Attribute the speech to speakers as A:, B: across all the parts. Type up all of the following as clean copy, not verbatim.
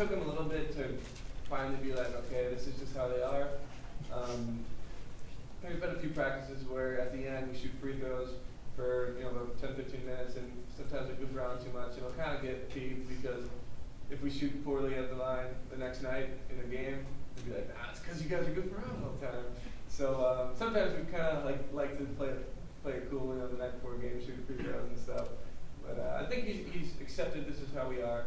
A: took them a little bit to finally be like, okay, this is just how they are. There's been a few practices where at the end we shoot free throws for about 10-15 minutes, and sometimes we goof around too much, and we'll kind of get peeved because if we shoot poorly at the line the next night in a game, we'd be like, nah, it's because you guys are goofing around all the time. So sometimes we kind of like to play it cool, the night before a game, shoot free throws and stuff. But I think he's accepted this is how we are.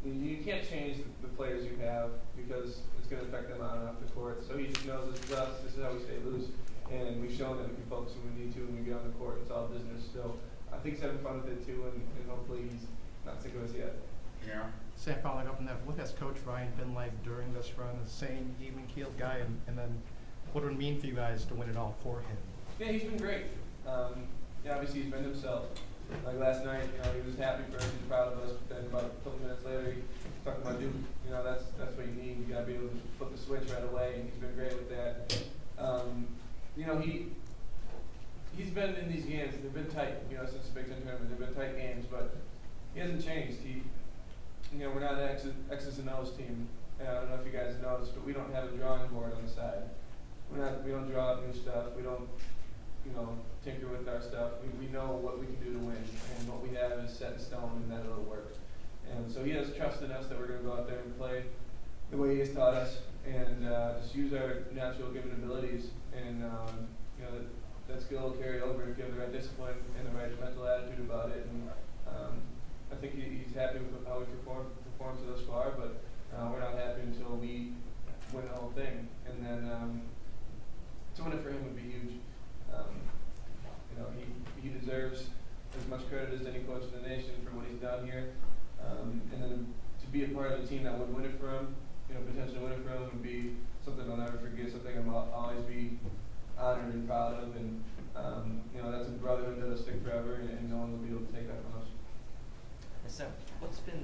A: You can't change the players you have because it's going to affect them on and off the court. So he just knows this is us. This is how we stay loose. And we've shown that we can focus when we need to when we get on the court. It's all business. So I think he's having fun with it too, and hopefully he's not sick of us yet.
B: Yeah.
C: Sam, following up on that, what has Coach Ryan been like during this run? The same even-keeled guy, and then what would it mean for you guys to win it all for him?
A: Yeah, he's been great. Obviously he's been himself. Like last night, he was happy for us, he's proud of us, but then about a couple minutes later, he talked about Duke. That's what you need. You gotta be able to flip the switch right away, and he's been great with that. He's been in these games. They've been tight, since the Big Ten tournament. They've been tight games, but he hasn't changed. We're not an X's and O's team. I don't know if you guys noticed, but we don't have a drawing board on the side. We don't draw up new stuff. We don't, tinker with our stuff. We know what we can do to win, and what we have is set in stone, and that it'll work. And so he has trust in us that we're going to go out there and play the way he has taught us, and just use our natural given abilities, and that skill will carry over if you have the right discipline and the right mental attitude about it. And I think he's happy with how we performed thus far, but we're not happy until we win the whole thing. And then to win it for him would be huge. He deserves as much credit as any coach in the nation for what he's done here. And then to be a part of the team that would win it for him, potentially win it for him, would be something I'll never forget, something I'll always be honored and proud of. And that's a brotherhood that'll stick forever, and no one will be able to take that from us.
D: So, what's been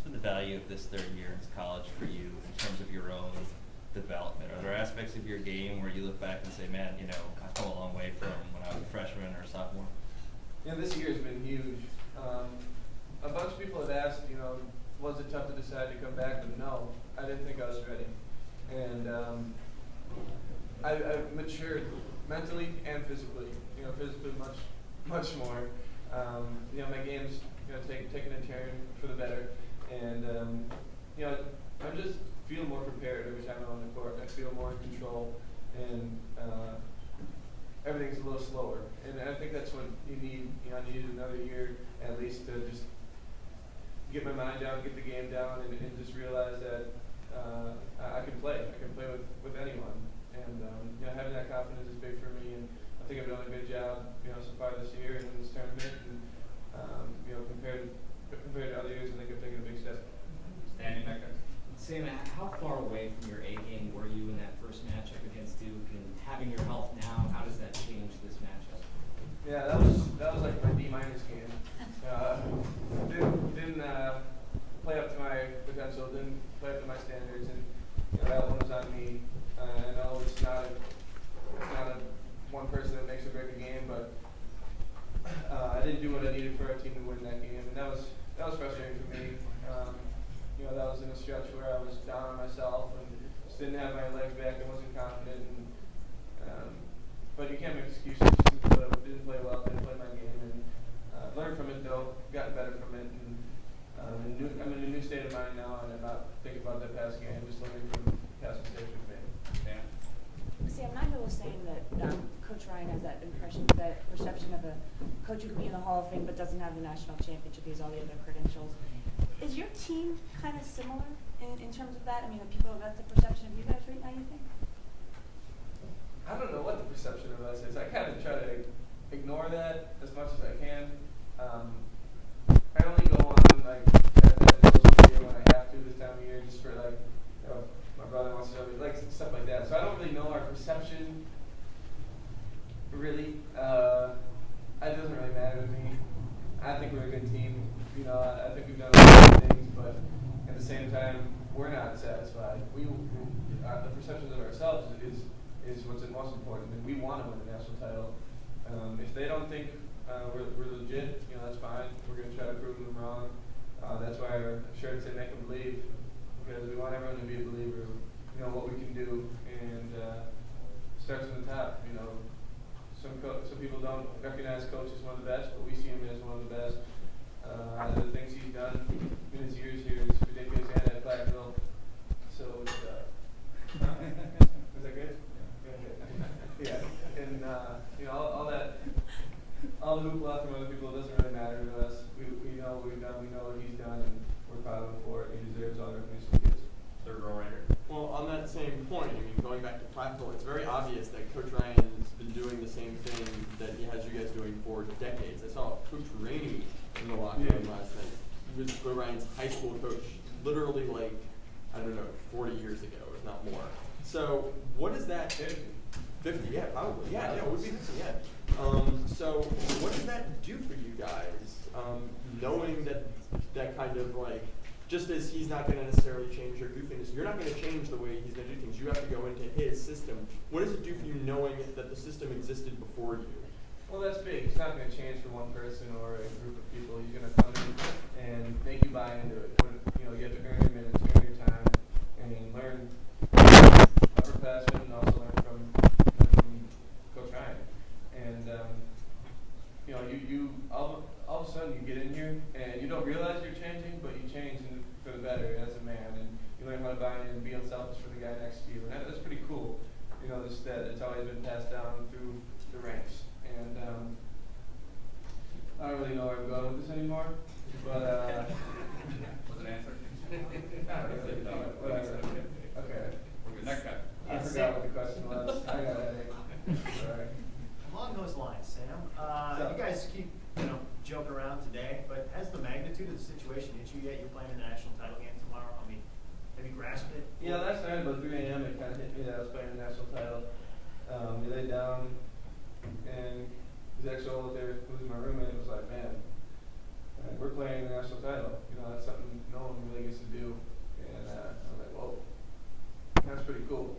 D: the value of this third year in college for you in terms of your own development? Are there aspects of your game where you look back and say, man, I've come a long way from when I was a freshman or a sophomore?
A: This year's been huge. A bunch of people have asked, was it tough to decide to come back? But no, I didn't think I was ready. And I've matured mentally and physically. Physically much more. My game's taking a turn for the better, and I just feel more prepared every time I'm on the court. I feel more in control, and everything's a little slower. And I think that's what you need. I needed another year at least to just get my mind down, get the game down, and just realize that I can play. I can play with anyone. And having that confidence is big for me. And I think I've done a good job, so far this year and in this tournament. And compared to other years, I think I've taken a big step.
B: Standing back there.
E: Sam, how far away from your A game were you in that first matchup against Duke, and having your health now, how does that change this matchup?
A: Yeah, that was like my D- game. Didn't play up to my potential, didn't play up to my standards, and that one was on me. I know it's not a one person that makes or break a game, but I didn't do what I needed for our team to win that game, and that was frustrating for me. That was in a stretch where I was down on myself and just didn't have my legs back and wasn't confident. But you can't make excuses. Didn't play well, didn't play my game, and learned from it though, gotten better from it. And I'm in a new state of mind now, and I'm not thinking about that past game, just learning from past mistakes we've made.
B: Yeah.
F: Sam, Nigel was saying that Coach Ryan has that perception of a coach who could be in the Hall of Fame but doesn't have the national championship. He has all the other credentials. Is your team kind of similar in terms of that? I mean, are people got the perception of you guys right now, you think?
A: I don't know what the perception of us is. I kind of try to ignore that as much as I can. I only go on like social media when I have to this time of year, just for my brother wants to show me stuff like that. So I don't really know our perception. Really, it doesn't really matter to me. I think we're a good team. I think we've done a lot of things, but at the same time, we're not satisfied. The perceptions of ourselves is what's most important, and we want to win the national title. If they don't think we're legit, that's fine. We're going to try to prove them wrong. That's why our shirts say "Make 'em Believe," because we want everyone to be a believer of, what we can do, and starts from the top. Some people don't recognize Coach as one of the best, but we see him as one of the best. The things he's done in his years here is ridiculous, and at Platteville. So it's, is that good? Yeah, and all that, all the hoopla from other people doesn't really matter to us. We know what we've done, we know what he's done, and we're proud of him for it. He deserves all the recognition he gets.
B: Third row right here.
G: Well, on that same point, going back to Platteville, it's very obvious that Coach Ryan's been doing the same thing that he has you guys doing for decades. I saw Coach Rainey in the locker room last night. He was Coach Ryan's high school coach, literally 40 years ago, if not more. So what is that? 50, yeah, probably. Yeah, it would be 50, yeah. So what does that do for you guys, knowing that kind of just as he's not going to necessarily change your goofiness, you're not going to change the way he's going to do things. You have to go into his system. What does it do for you knowing that the system existed before you?
A: Well, that's big. It's not going to change for one person or a group of people. He's going to come in and make you buy into it. You have to earn your minutes, earn your time, and learn upperclassmen, and also learn from Coach Ryan. And you all of a sudden you get in here and you don't realize you're changing, but you change for the better as a man, and you learn how to buy in and be unselfish for the guy next to you, and that's pretty cool. Just that it's always been passed down through the ranks. And I don't really know where I'm going with this anymore, but
B: Was it answered?
A: whatever. Okay.
B: We're good. Next guy.
A: I forgot what the question was. I got a headache. Sorry.
H: Along those lines, Sam, you guys keep joking around today, but has the magnitude of the situation hit you yet? You're playing in the national title game tomorrow. Have you grasped it?
A: Yeah, last night about 3 a.m. it kind of hit me that I was playing the national title. We laid down, and Zach Scholl there, who was my roommate, was like, "Man, we're playing the national title. That's something no one really gets to do." And I was like, "Whoa, that's pretty cool."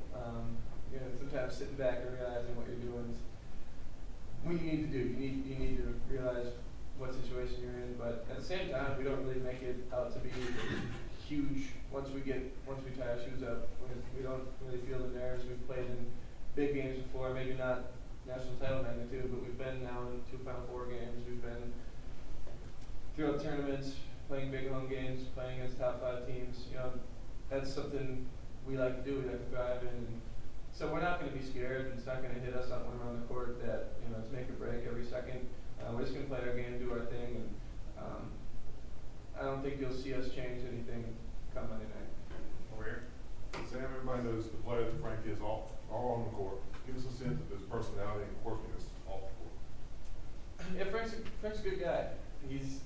A: Sometimes sitting back and realizing what you're doing is what you need to do. You need to realize what situation you're in, but at the same time, we don't really make it out to be huge. Once we tie our shoes up, we don't really feel the nerves. We've played in big games before, maybe not national title magnitude, but we've been now in 2 Final Four games. We've been throughout tournaments, playing big home games, playing against top 5 teams. That's something we like to do. We like to thrive in. And so we're not going to be scared. It's not going to hit us when we're on the court that it's make or break every second. We're just going to play our game, do our thing, and I don't think you'll see us change anything come Monday night.
B: Over here.
I: Sam, everybody knows the player that Frank is all on the court. Give us a sense of his personality and quirkiness off the court.
A: Yeah, Frank's a good guy. He's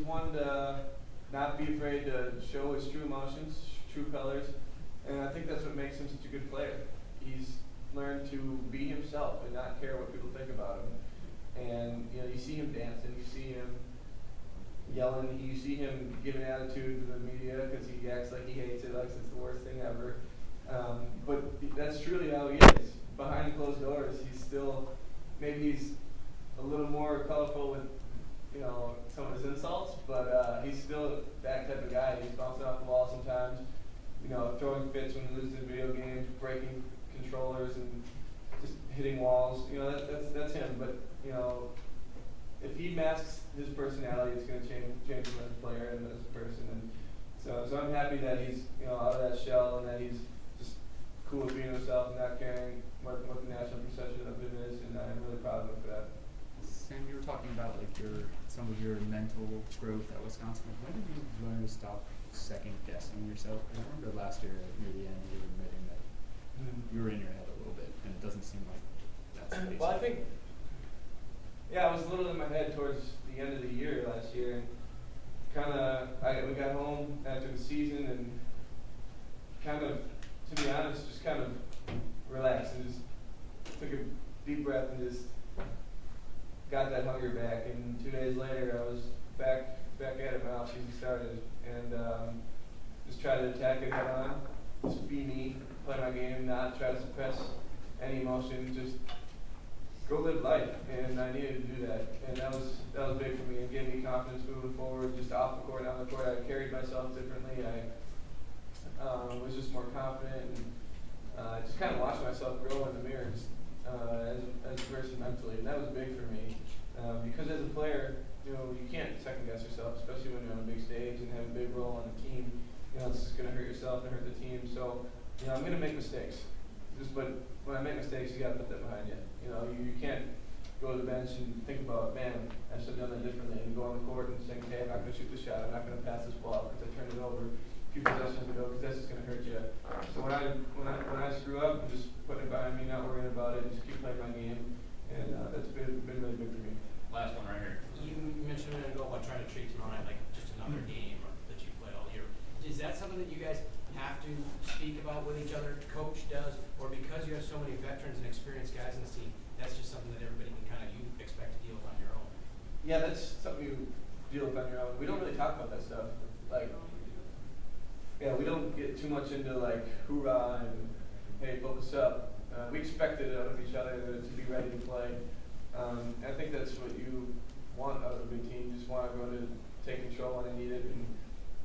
A: one to not be afraid to show his true emotions, true colors, and I think that's what makes him such a good player. He's learned to be himself and not care what people think about him. And you see him dancing, you see him yelling, you see him giving attitude to the media because he acts like he hates it, like it's the worst thing ever. But that's truly how he is. Behind closed doors, he's still, maybe he's a little more colorful with some of his insults, but he's still that type of guy. He's bouncing off the wall sometimes, throwing fits when he loses in video games, breaking controllers and just hitting walls. That's him. But if he masks his personality, it's going to change him as a player and as a person. And so I'm happy that he's out of that shell and that he's just cool with being himself and not caring what the national perception of him is. And I'm really proud of him for that.
J: Sam, you were talking about some of your mental growth at Wisconsin. When did you learn to stop second guessing yourself? I remember last year near the end you were admitting that you were in your head a little bit, and it doesn't seem like that's the case.
A: Well, I think, I was a little in my head towards the end of the year last year, and we got home after the season and to be honest, just relaxed and just took a deep breath and just got that hunger back. And 2 days later, I was back at it when off season started, and just try to attack it head on, just be me, play my game, not try to suppress any emotion, just go live life, and I needed to do that, and that was big for me. It gave me confidence moving forward, just off the court, on the court. I carried myself differently. I was just more confident, and just kind of watched myself grow in the mirror, just as a person mentally, and that was big for me. Because as a player, you know, you can't second guess yourself, especially when you're on a big stage and have a big role on the team. You know, it's just going to hurt yourself and hurt the team. So, you know, I'm going to make mistakes. But when I make mistakes, you got to put that behind you. You know, you can't go to the bench and think about, man, I should have done that differently, and go on the court and think, hey, I'm not going to shoot the shot, I'm not going to pass this ball because I turned it over a few possessions ago, because that's just going to hurt you. So when I screw up, I'm just putting it behind me, not worrying about it, just keep playing my game, and that's been really big for me.
B: Last one right here.
K: You mentioned a minute ago about trying to treat tonight like just another game that you played all year. Is that something that you guys have to speak about with each other, coach does, or because you have so many veterans and experienced guys in this team, that's just something that everybody can kind of, you expect to deal with on your own?
A: Yeah, that's something you deal with on your own. We don't really talk about that stuff. Like, yeah, we don't get too much into like hoorah and hey, focus up. We expected it out of each other to be ready to play. I think that's what you want out of a big team. You just want everyone to take control when they need it and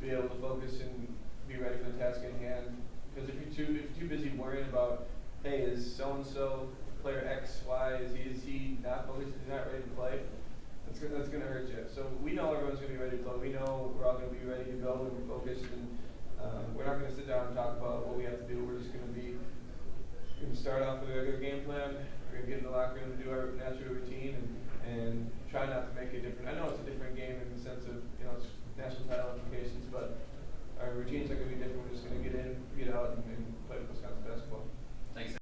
A: be able to focus and be ready for the task at hand. Because if you're too busy worrying about, hey, is so and so player X, Y, is he not focused? Is he not ready to play? That's gonna hurt you. So we know everyone's gonna be ready to play. We know we're all gonna be ready to go and we're focused, and we're not gonna sit down and talk about what we have to do. We're just gonna start off with a regular game plan. We're gonna get in the locker room and do our